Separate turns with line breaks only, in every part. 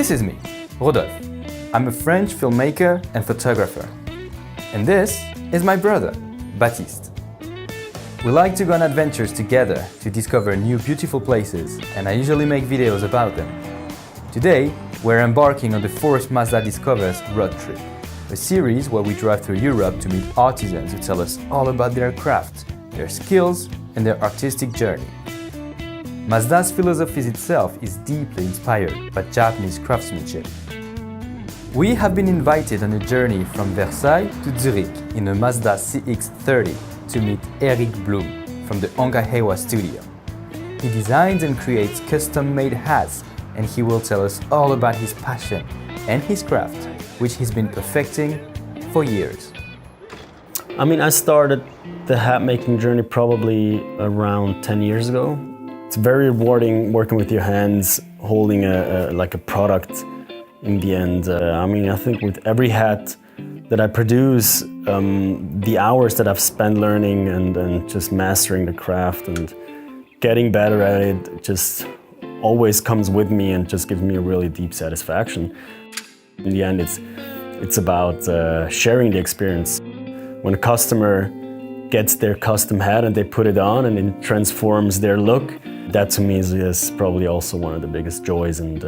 This is me, Rodolphe. I'm a French filmmaker and photographer. And this is my brother, Baptiste. We like to go on adventures together to discover new beautiful places, and I usually make videos about them. Today, we're embarking on the 4th Mazda Discovers road trip, a series where we drive through Europe to meet artisans who tell us all about their craft, their skills, and their artistic journey. Mazda's philosophy itself is deeply inspired by Japanese craftsmanship. We have been invited on a journey from Versailles to Zurich in a Mazda CX-30 to meet Eric Blum from the Onkahewa studio. He designs and creates custom-made hats, and he will tell us all about his passion and his craft, which he's been perfecting for years.
I started the hat making journey probably around 10 years ago. It's very rewarding working with your hands, holding a product in the end. I think with every hat that I produce, the hours that I've spent learning and just mastering the craft and getting better at it just always comes with me and just gives me a really deep satisfaction. In the end, it's about sharing the experience. When a customer gets their custom hat and they put it on and it transforms their look, that to me is probably also one of the biggest joys of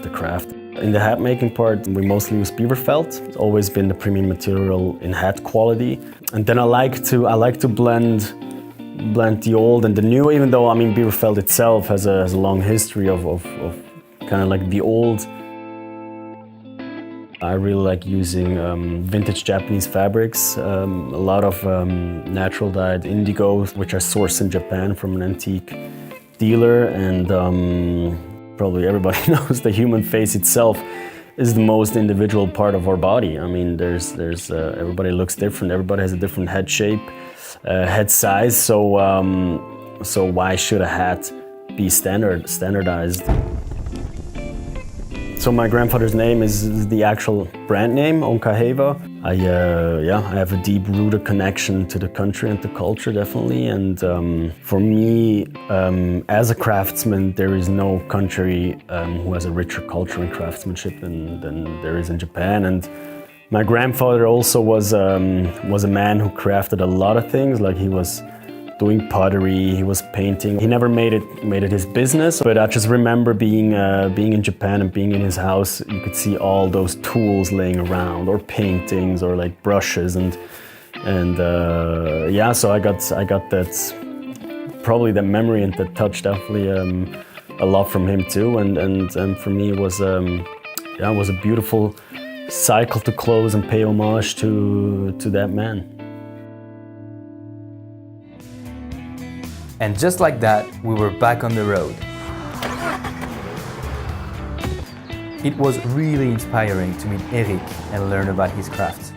the craft. In the hat making part, we mostly use beaver felt. It's always been the premium material in hat quality. And then I like to blend the old and the new, even though beaver felt itself has a long history of kind of like the old. I really like using vintage Japanese fabrics, a lot of natural dyed indigos, which are sourced in Japan from an antique dealer, and probably everybody knows the human face itself is the most individual part of our body. There's everybody looks different, everybody has a different head shape, head size, so why should a hat be standardized? So my grandfather's name is the actual brand name, Onkahewa. I have a deep-rooted connection to the country and the culture, definitely. And for me, as a craftsman, there is no country who has a richer culture and craftsmanship than there is in Japan. And my grandfather also was a man who crafted a lot of things. Like he was doing pottery, he was painting. He never made it his business, but I just remember being in Japan and being in his house. You could see all those tools laying around, or paintings, or like brushes, so I got that probably that memory and that touch definitely a lot from him too. And for me it was a beautiful cycle to close and pay homage to that man.
And just like that, we were back on the road. It was really inspiring to meet Eric and learn about his craft.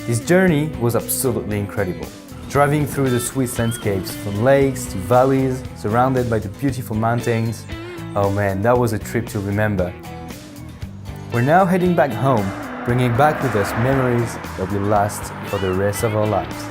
This journey was absolutely incredible. Driving through the Swiss landscapes from lakes to valleys, surrounded by the beautiful mountains. Oh man, that was a trip to remember. We're now heading back home, bringing back with us memories that will last for the rest of our lives.